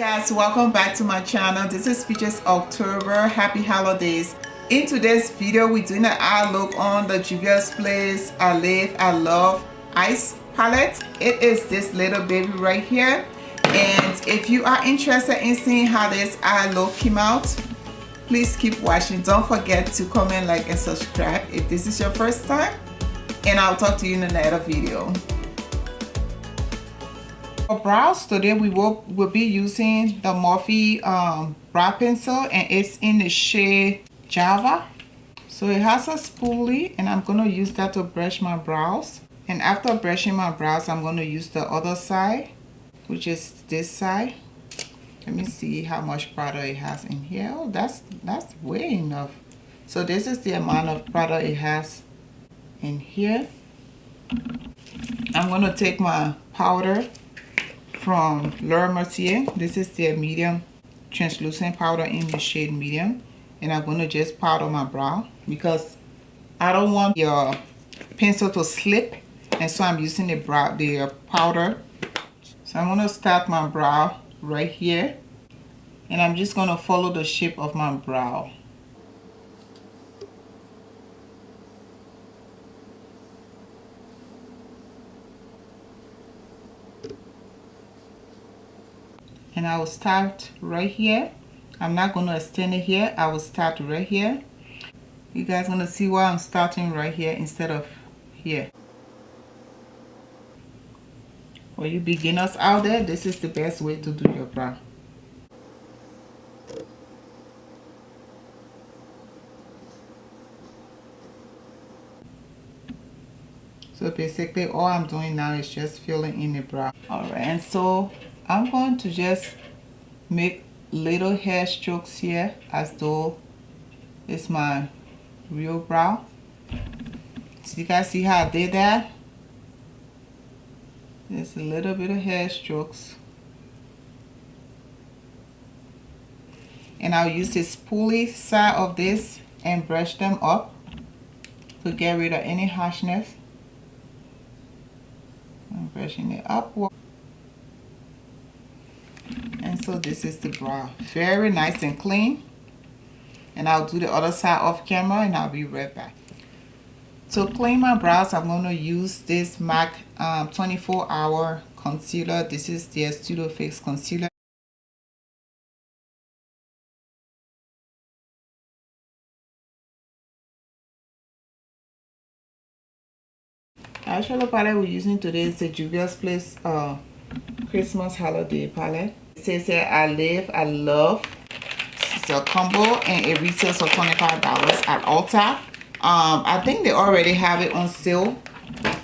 Guys, welcome back to my channel. This is Peaches October. Happy holidays. In today's video, we're doing an eye look on the Juvia's Place I Live I Love Ice palette. It is this little baby right here, and if you are interested in seeing how this eye look came out, please keep watching. Don't forget to comment, like, and subscribe if this is your first time, and I'll talk to you in another video. For brows today, we will be using the Morphe brow pencil, and it's in the shade Java. So it has a spoolie, and I'm going to use that to brush my brows. And after brushing my brows, I'm going to use the other side, which is this side. Let me see how much product it has in here. Oh, that's way enough. So this is the amount of product it has in here. I'm going to take my powder from Laura Mercier. This is their medium translucent powder in the shade medium, and I'm going to just powder my brow because I don't want your pencil to slip, and so I'm using the powder. So I'm going to start my brow right here, and I'm just going to follow the shape of my brow. And I will start right here. I'm not going to extend it here. I will start right here. You guys going to see why I'm starting right here instead of here. For you beginners out there, this is the best way to do your brow. So basically all I'm doing now is just filling in the brow. Alright, and so I'm going to just make little hair strokes here as though it's my real brow. So you guys see how I did that? Just a little bit of hair strokes. And I'll use the spoolie side of this and brush them up to get rid of any harshness. I'm brushing it upward. And so this is the brow. Very nice and clean. And I'll do the other side off camera, and I'll be right back. To clean my brows, I'm going to use this MAC 24-hour concealer. This is the Studio Fix concealer. Actually, the palette we're using today is the Juvia's Place Christmas holiday palette. It says here, I Live I Love. It's a combo, and it retails for $25 at Ulta. I think they already have it on sale.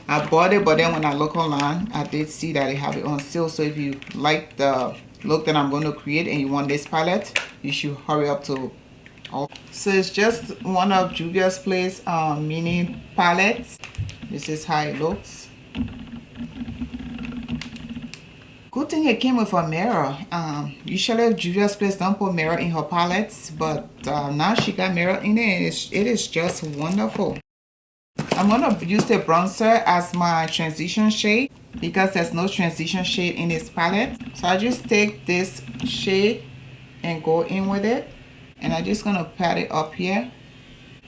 I bought it, but then when I look online, I did see that they have it on sale. So if you like the look that I'm going to create and you want this palette, you should hurry up to Ulta. So it's just one of Juvia's Place mini palettes. This is how it looks. Good thing it came with a mirror. Usually Juvia's Place don't put mirror in her palettes, but now she got mirror in it, and it is just wonderful. I'm going to use the bronzer as my transition shade because there's no transition shade in this palette. So I just take this shade and go in with it, and I'm just going to pat it up here.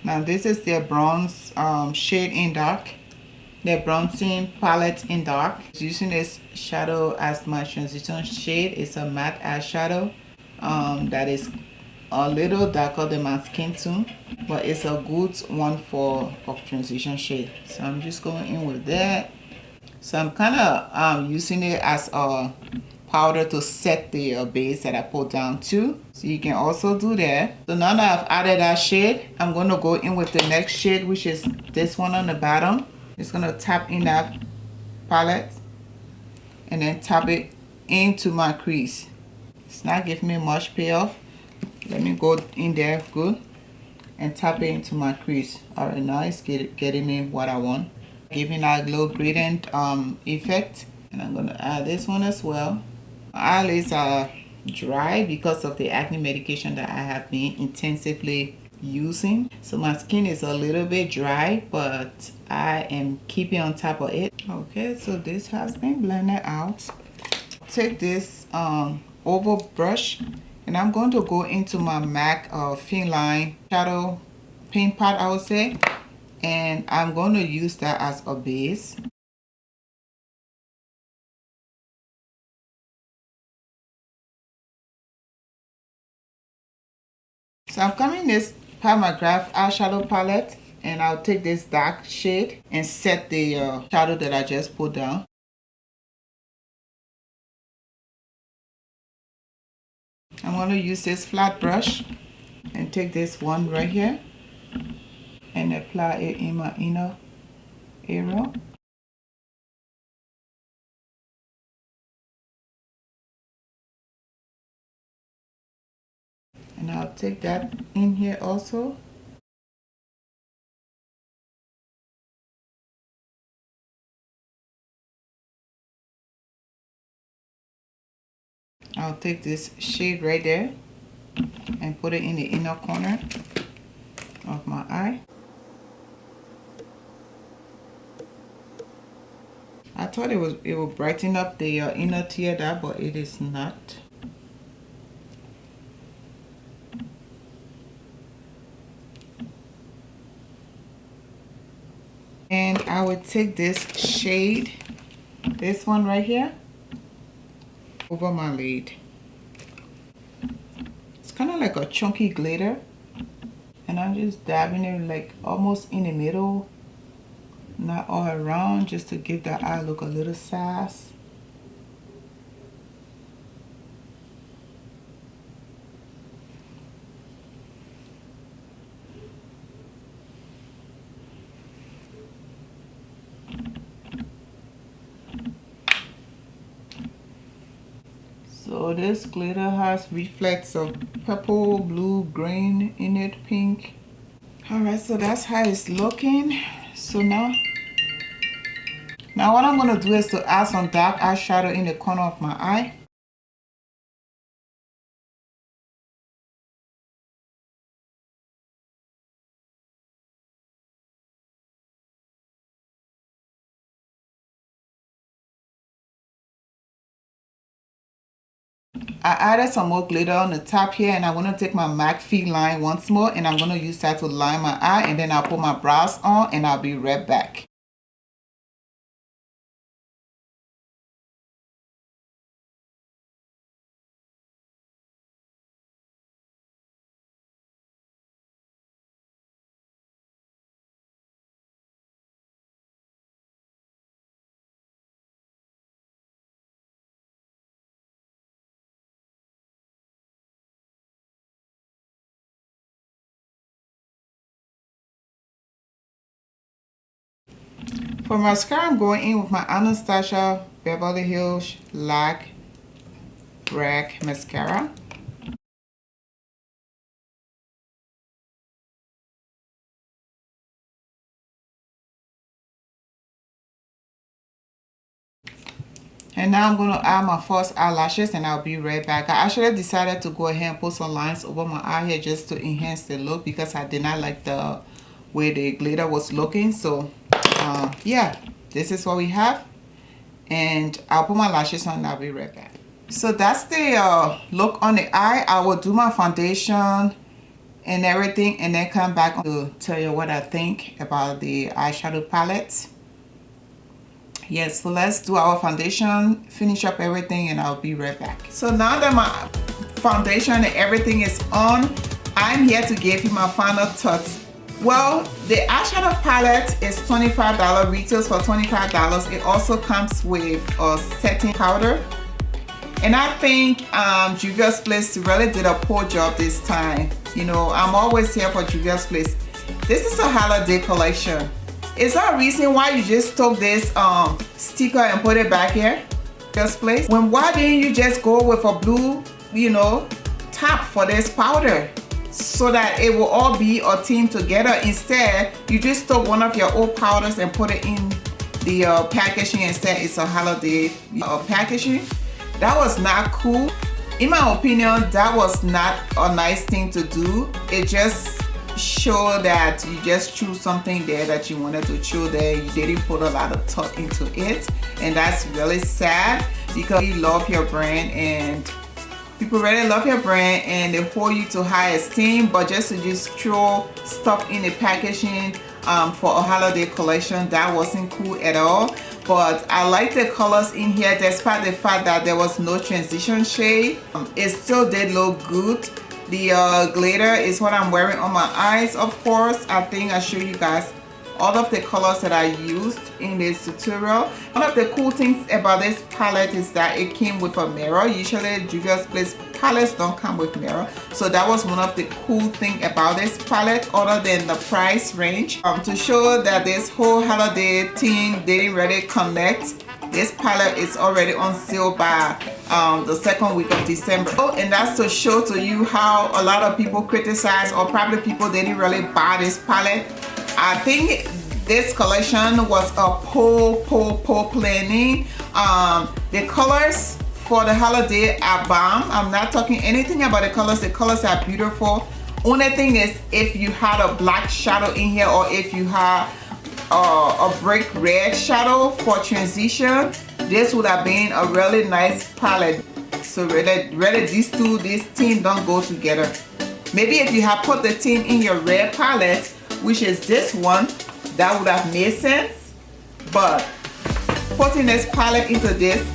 Now this is the bronze shade in dark. The bronzing palette in dark. Using this shadow as my transition shade. It's a matte eyeshadow that is a little darker than my skin tone, but it's a good one for a transition shade. So I'm just going in with that. So I'm kind of using it as a powder to set the base that I put down too. So you can also do that. So now that I've added that shade, I'm going to go in with the next shade, which is this one on the bottom. Just going to tap in that palette and then tap it into my crease. It's not giving me much payoff. Let me go in there good and tap it into my crease. Alright, now it's getting me what I want. Giving that little gradient effect. And I'm going to add this one as well. My eyelids are dry because of the acne medication that I have been intensively using, so my skin is a little bit dry, but I am keeping on top of it. Okay, so this has been blended out. Take this oval brush, and I'm going to go into my MAC Thin Line Shadow Paint Pot, I would say, and I'm going to use that as a base. So I'm coming this Palmograph eyeshadow palette, and I'll take this dark shade and set the shadow that I just put down. I'm going to use this flat brush and take this one right here and apply it in my inner area. And I'll take that in here also. I'll take this shade right there and put it in the inner corner of my eye. I thought it would brighten up the inner tear there, but it is not. And I would take this shade, this one right here, over my lid. It's kind of like a chunky glitter, and I'm just dabbing it like almost in the middle, not all around, just to give the eye look a little sass. So this glitter has reflects of purple, blue, green in it, pink. Alright, so that's how it's looking. So now what I'm going to do is to add some dark eyeshadow in the corner of my eye. I added some more glitter on the top here, and I'm going to take my MAC Thin Line once more, and I'm going to use that to line my eye, and then I'll put my brows on, and I'll be right back. For mascara, I'm going in with my Anastasia Beverly Hills Lac Rag Mascara. And now I'm going to add my false eyelashes, and I'll be right back. I actually decided to go ahead and put some lines over my eye here just to enhance the look, because I did not like the way the glitter was looking. So yeah, this is what we have, and I'll put my lashes on and I'll be right back. So that's the look on the eye. I will do my foundation and everything, and then come back to tell you what I think about the eyeshadow palette. Yes, so let's do our foundation, finish up everything, and I'll be right back. So now that my foundation and everything is on, I'm here to give you my final thoughts. Well, the eyeshadow palette is $25, retails for $25. It also comes with a setting powder. And I think Juvia's Place really did a poor job this time. You know, I'm always here for Juvia's Place. This is a holiday collection. Is there a reason why you just took this sticker and put it back here? Juvia's Place. Why didn't you just go with a blue, you know, top for this powder, so that it will all be a team together? Instead, you just took one of your old powders and put it in the packaging and said it's a holiday packaging. That was not cool. In my opinion, that was not a nice thing to do. It just showed that you just choose something there that you wanted to choose there. You didn't put a lot of thought into it, and that's really sad, because we love your brand and people really love your brand and they hold you to high esteem, but just to just throw stuff in the packaging for a holiday collection, that wasn't cool at all. But I like the colors in here despite the fact that there was no transition shade. It still did look good. The glitter is what I'm wearing on my eyes, of course. I think I showed you guys all of the colors that I used in this tutorial. One of the cool things about this palette is that it came with a mirror. Usually Juvia's Place palettes don't come with mirror, so that was one of the cool things about this palette, other than the price range. To show that this whole holiday theme didn't really connect, this palette is already on sale by the second week of December. Oh, and that's to show to you how a lot of people criticize, or probably people didn't really buy this palette. I think this collection was a poor planning. The colors for the holiday are bomb. I'm not talking anything about the colors. The colors are beautiful. Only thing is, if you had a black shadow in here, or if you had a brick red shadow for transition, this would have been a really nice palette. So really these theme don't go together. Maybe if you had put the theme in your red palette, which is this one, that would have made sense. But putting this palette into this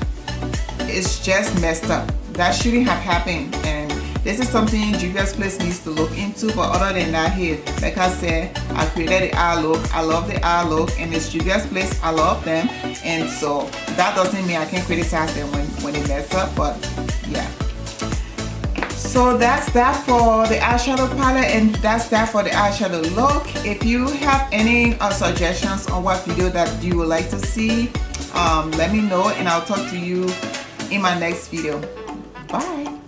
is just messed up. That shouldn't have happened, and this is something Juvia's Place needs to look into. But other than that, here, like I said, I created the eye look. I love the eye look, and it's Juvia's Place. I love them, and so that doesn't mean I can criticize them when they mess up. But yeah. So that's that for the eyeshadow palette, and that's that for the eyeshadow look. If you have any suggestions on what video that you would like to see, let me know, and I'll talk to you in my next video. Bye.